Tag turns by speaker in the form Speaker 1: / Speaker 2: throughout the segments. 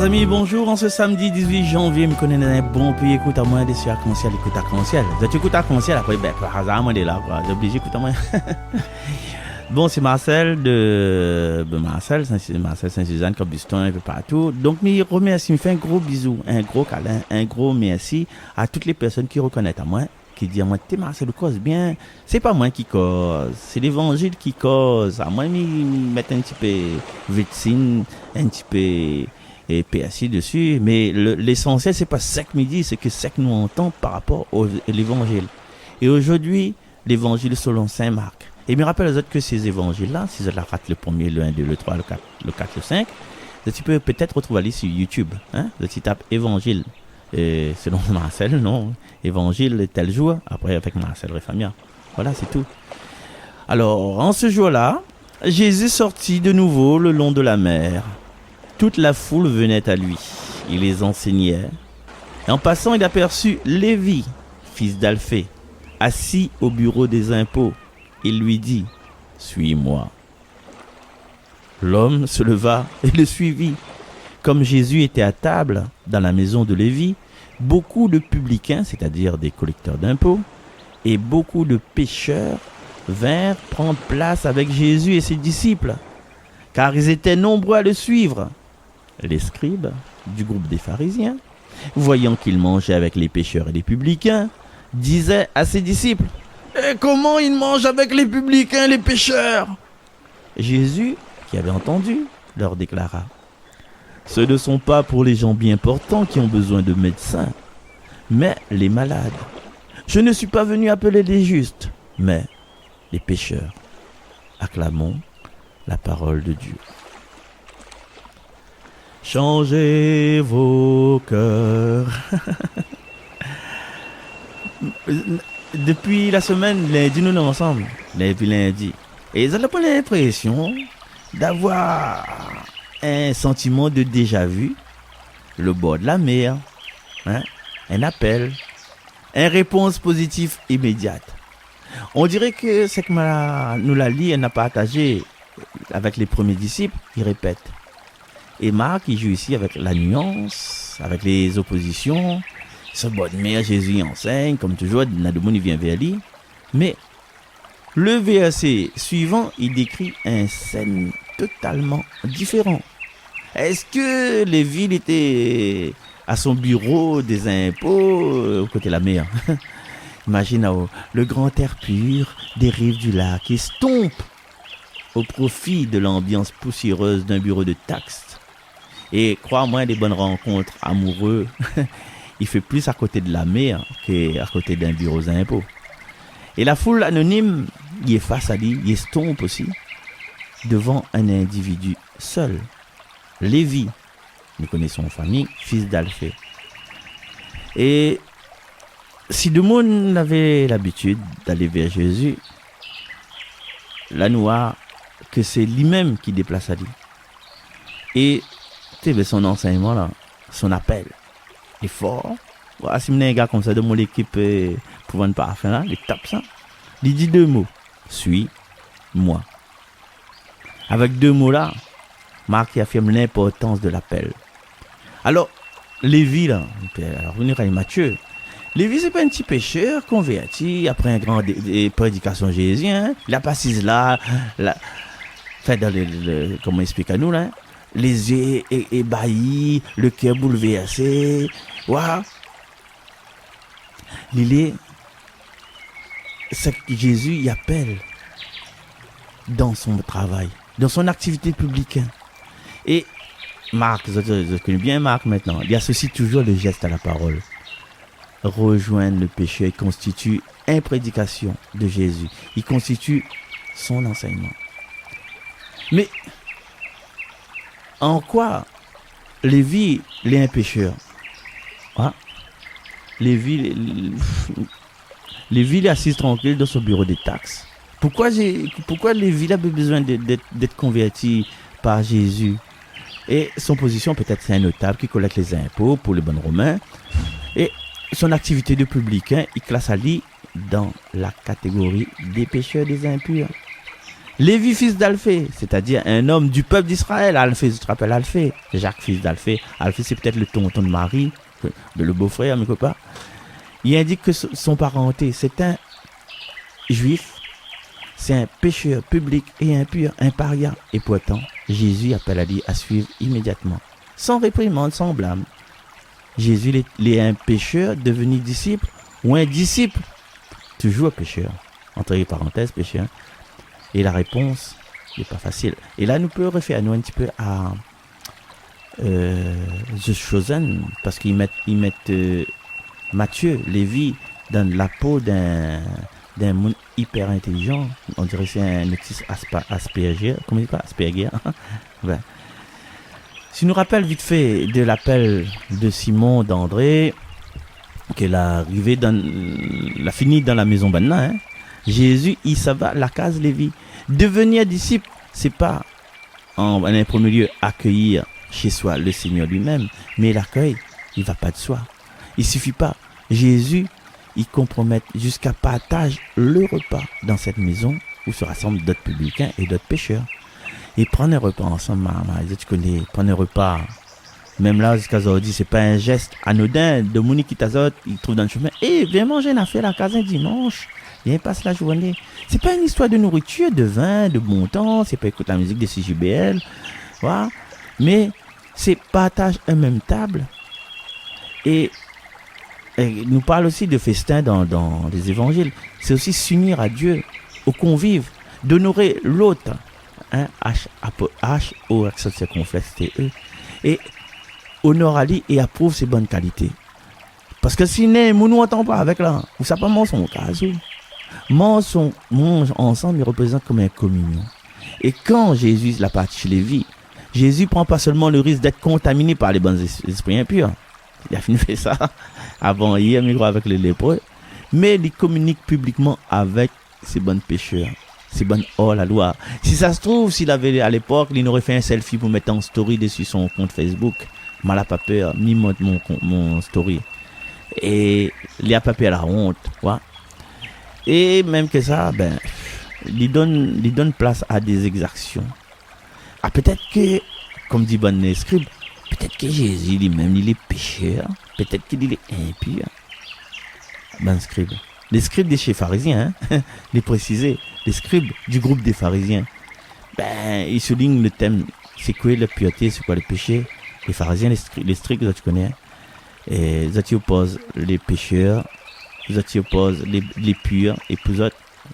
Speaker 1: amis, bonjour. En ce samedi 18 janvier, je connais un bon pays. Écoute à moi, des sur arc-en-ciel, écoute arc-en-ciel. Tu écoutes arc-en-ciel, après, par hasard, moi, là, quoi. J'ai obligé d'écouter à moi. Bon, c'est Marcel Marcel Saint-Suzanne, Cobuston, un peu partout. Donc, je remercie, je fais un gros bisou, un gros câlin, un gros merci à toutes les personnes qui reconnaissent à moi, qui disent à moi, t'es Marcel, cause bien. C'est pas moi qui cause, c'est l'évangile qui cause. À moi, je mets un petit peu médecine, un petit peu et PSI dessus, mais l'essentiel, c'est pas ça que me dit, c'est que ça que nous entendons par rapport à l'évangile. Et aujourd'hui, l'évangile selon Saint Marc. Et je me rappelle aux autres que ces évangiles-là, si vous la ratent le premier, le 1, 2, le 3, le 4, le 5, tu peux peut-être retrouver aller sur YouTube. Hein? Tu tapes évangile, selon Marcel, non, évangile tel jour, après avec Marcel Réfamia. Voilà, c'est tout. Alors, en ce jour-là, Jésus sortit de nouveau le long de la mer. Toute la foule venait à lui. Il les enseignait. Et en passant, il aperçut Lévi, fils d'Alphée, assis au bureau des impôts. Il lui dit, « Suis-moi. » L'homme se leva et le suivit. Comme Jésus était à table dans la maison de Lévi, beaucoup de publicains, c'est-à-dire des collecteurs d'impôts, et beaucoup de pécheurs vinrent prendre place avec Jésus et ses disciples, car ils étaient nombreux à le suivre. Les scribes du groupe des pharisiens, voyant qu'il mangeait avec les pécheurs et les publicains, disaient à ses disciples, « Et comment il mange avec les publicains et les pécheurs ?» Jésus, qui avait entendu, leur déclara, « Ce ne sont pas pour les gens bien portants qui ont besoin de médecins, mais les malades. Je ne suis pas venu appeler les justes, mais les pécheurs. » Acclamons la parole de Dieu. Changez vos cœurs. Depuis la semaine, lundi, nous sommes ensemble. Lundi. Et vous avez pas l'impression d'avoir un sentiment de déjà-vu, le bord de la mer, hein? Un appel, une réponse positive immédiate. On dirait que c'est que nous l'a lu et n'a partagé avec les premiers disciples, il répète. Et Marc, il joue ici avec la nuance, avec les oppositions. Ce bord de mer, Jésus enseigne, comme toujours, Nadomoni vient vers lui. Mais le verset suivant, il décrit un scène totalement différent. Est-ce que Lévi était à son bureau des impôts, au côté de la mer? Imagine le grand air pur des rives du lac estompe au profit de l'ambiance poussiéreuse d'un bureau de taxes. Et crois-moi, des bonnes rencontres amoureux, il fait plus à côté de la mer qu'à côté d'un bureau d'impôts. Et la foule anonyme, il est face à lui, il estompe aussi, devant un individu seul. Lévi, nous connaissons en famille, fils d'Alphée. Et si le monde avait l'habitude d'aller vers Jésus, là nous voit que c'est lui-même qui déplace à lui. Et son enseignement là, son appel est fort. Voilà, si un gars comme ça de mon équipe pour vendre parfum là, il tape ça. Il dit deux mots, suis-moi. Avec deux mots là, Marc affirme l'importance de l'appel. Alors, Lévi là, alors venir à Matthieu. Lévi c'est pas un petit pécheur converti après un grand prédication Jésus, hein? Il a pas assis là, fait dans comment explique à nous là. Les yeux ébahis, le cœur bouleversé. Waouh! C'est que Jésus y appelle dans son travail, dans son activité publique. Et Marc, je connais bien Marc maintenant, il associe toujours le geste à la parole. Rejoindre le péché constitue une prédication de Jésus. Il constitue son enseignement. Mais en quoi Lévi est un pécheur? Ah, Lévi est assis tranquille dans son bureau des taxes. Pourquoi Lévi a besoin d'être converti par Jésus? Et son position peut-être c'est un notable qui collecte les impôts pour les bons romains. Et son activité de publicain, il classe Ali dans la catégorie des pécheurs des impurs. Lévi, fils d'Alphée, c'est-à-dire un homme du peuple d'Israël. Alphée, je te rappelle Alphée. Jacques, fils d'Alphée. Alphée, c'est peut-être le tonton de Marie, le beau-frère, mes copains. Il indique que son parenté, c'est un juif, c'est un pécheur public et impur, un paria. Et pourtant, Jésus appelle Ali à suivre immédiatement, sans réprimande, sans blâme. Jésus est un pécheur devenu disciple ou un disciple toujours pécheur. Entre parenthèses, pécheur. Et la réponse n'est pas facile. Et là, nous pouvons référer nous un petit peu à The Chosen, parce qu'ils mettent Matthieu, Lévi, dans la peau d'un monde hyper intelligent. On dirait que c'est un autisme Asperger. Comment on dit pas Asperger. Ouais. Si nous rappelle vite fait de l'appel de Simon d'André, qu'elle a arrivé l'a fini dans la maison Banna, hein. Jésus, il s'en va la case Lévi. Devenir disciple, c'est pas en un premier lieu accueillir chez soi le Seigneur lui-même, mais l'accueil, il va pas de soi. Il suffit pas. Jésus, il compromet jusqu'à partager le repas dans cette maison où se rassemblent d'autres publicains et d'autres pécheurs. Et prendre un repas ensemble, maman, tu connais, prendre un repas. Même là, jusqu'à aujourd'hui, c'est pas un geste anodin de Monique Kitazot, il trouve dans le chemin. Viens manger une affaire à la case un dimanche. Viens passe la journée. C'est pas une histoire de nourriture, de vin, de bon temps. C'est pas écouter la musique de CJBL. Voilà. Mais c'est partage une même table. Et nous parle aussi de festin dans les évangiles. C'est aussi s'unir à Dieu, aux convives, d'honorer l'autre. Hein, H-O, accent circonflexe, T-E. Et honore Ali et approuve ses bonnes qualités. Parce que si nous n'entendons pas avec là, vous savez pas mensonge, mange ensemble, il représente comme une communion. Et quand Jésus la partie chez Lévi, Jésus prend pas seulement le risque d'être contaminé par les bons esprits impurs. Il a fini de faire ça avant hier, mais avec les lépreux. Mais il communique publiquement avec ces bons pécheurs. C'est bon, oh la loi. Si ça se trouve, s'il avait à l'époque, il aurait fait un selfie pour mettre en story dessus son compte Facebook. Mal à pas peur, ni mon story. Et il a pas peur la honte. Ouais. Et même que ça, il donne place à des exactions. Ah, peut-être que, comme dit Bonne Scribe, peut-être que Jésus lui-même, il est pécheur. Peut-être qu'il est impur. Bonne Scribe. Les scribes des chez pharisiens, hein, les préciser. Les scribes du groupe des pharisiens, ils soulignent le thème, c'est quoi la pureté, c'est quoi le péché. Les pharisiens, les scribes, tu connais, et ils opposent les pécheurs, ils opposent les purs, et pour eux,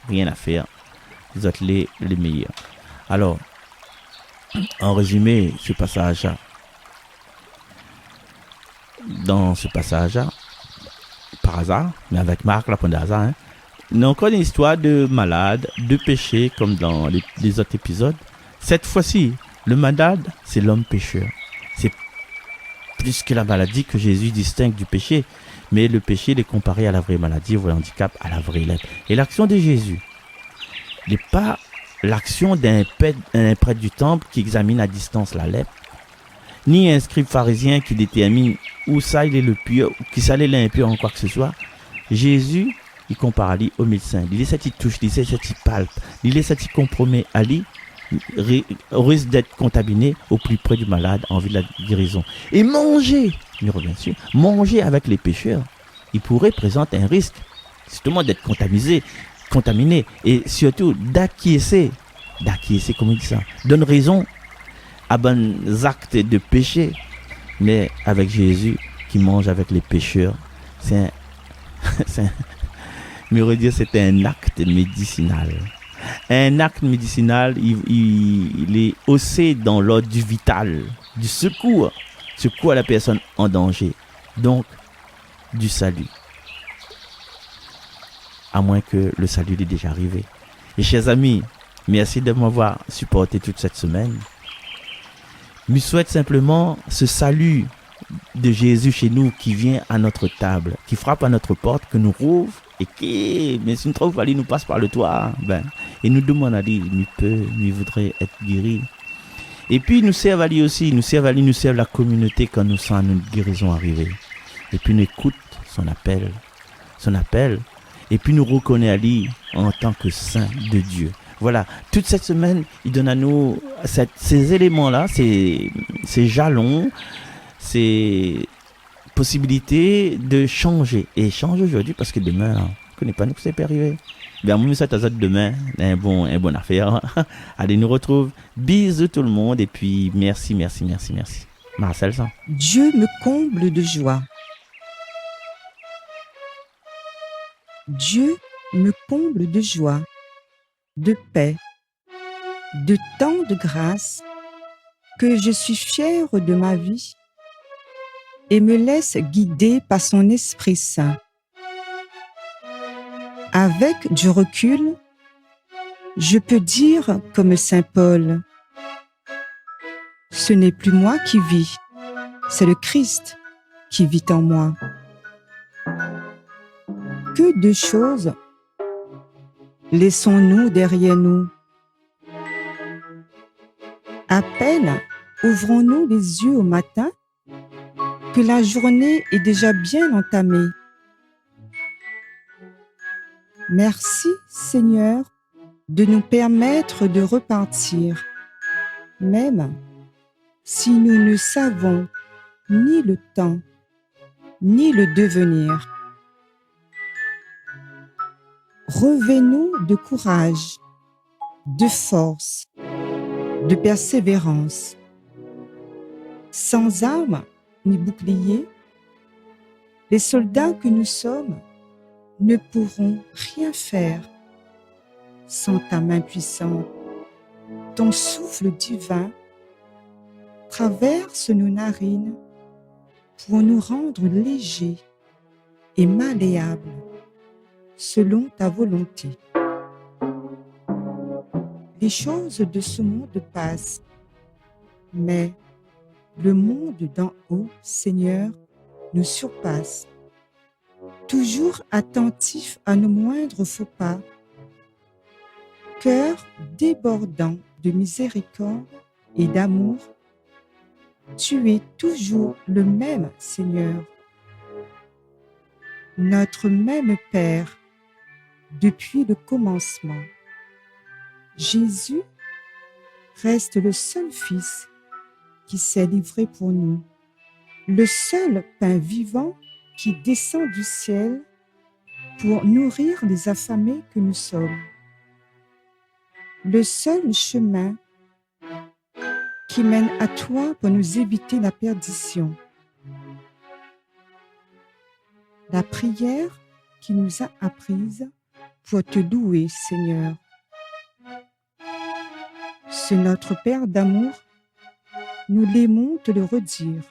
Speaker 1: rien à faire, ils autres les meilleurs. Alors, en résumé, ce passage-là, dans ce passage-là, par hasard, mais avec Marc, la pointe d'hasard, hein, nous avons encore une histoire de malade, de péché, comme dans les autres épisodes. Cette fois-ci, le malade, c'est l'homme pécheur. C'est plus que la maladie que Jésus distingue du péché. Mais le péché, il est comparé à la vraie maladie, au handicap, à la vraie lèpre. Et l'action de Jésus n'est pas l'action d'un prêtre du temple qui examine à distance la lèpre, ni un scribe pharisien qui détermine où ça il est le pur, ou qui ça il est l'impur en quoi que ce soit. Jésus, il compare Ali au médecin. Il est cette touche, il est cette palpe, il est cette compromet Ali risque d'être contaminé au plus près du malade en vue de la guérison. Et manger, il revient dessus, manger avec les pécheurs, il pourrait présenter un risque justement d'être contaminé et surtout d'acquiescer, comment il dit ça, donne raison à bons actes de péché. Mais avec Jésus qui mange avec les pécheurs, c'est un acte médicinal. Un acte médicinal, il est haussé dans l'ordre du vital, du secours à la personne en danger, donc du salut. À moins que le salut ait déjà arrivé. Et chers amis, merci de m'avoir supporté toute cette semaine. Je souhaite simplement ce salut de Jésus chez nous qui vient à notre table, qui frappe à notre porte, que nous rouvre et qui, mais si nous trouve pas, nous passe par le toit, et nous demande à dire, nous voudrait être guéri. Et puis nous serve à lui aussi, nous serve la communauté quand nous sentons notre guérison arriver. Et puis nous écoute son appel, et puis nous reconnaît à lui en tant que saint de Dieu. Voilà, toute cette semaine, il donne à nous ces éléments-là, ces jalons, ces possibilités de changer. Et changer aujourd'hui parce que demain, on ne connaît pas nous que ça peut arriver. Ben, moi, ça t'as demain, un bon affaire. Allez, nous retrouve. Bisous tout le monde et puis merci. Marcel, ça.
Speaker 2: Dieu me comble de joie. Dieu me comble de joie, de paix, de tant de grâce que je suis fière de ma vie et me laisse guider par son Esprit Saint. Avec du recul, je peux dire comme Saint Paul, ce n'est plus moi qui vis, c'est le Christ qui vit en moi. Que de choses laissons-nous derrière nous. À peine ouvrons-nous les yeux au matin que la journée est déjà bien entamée. Merci Seigneur de nous permettre de repartir, même si nous ne savons ni le temps, ni le devenir. Revêt-nous de courage, de force, de persévérance. Sans armes ni boucliers, les soldats que nous sommes ne pourront rien faire sans ta main puissante. Ton souffle divin traverse nos narines pour nous rendre légers et malléables selon ta volonté. Les choses de ce monde passent, mais le monde d'en haut, Seigneur, nous surpasse. Toujours attentif à nos moindres faux pas, cœur débordant de miséricorde et d'amour, tu es toujours le même Seigneur, notre même Père depuis le commencement. Jésus reste le seul Fils qui s'est livré pour nous, le seul pain vivant qui descend du ciel pour nourrir les affamés que nous sommes, le seul chemin qui mène à toi pour nous éviter la perdition, la prière qui nous a apprises pour te louer, Seigneur. C'est notre Père d'amour, nous l'aimons te le redire,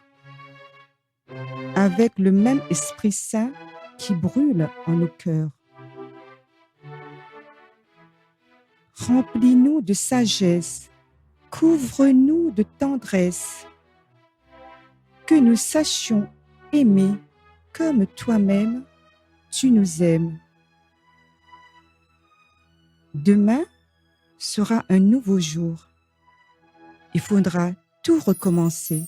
Speaker 2: avec le même Esprit Saint qui brûle en nos cœurs. Remplis-nous de sagesse, couvre-nous de tendresse, que nous sachions aimer comme toi-même tu nous aimes. Demain sera un nouveau jour. Il faudra tout recommencer.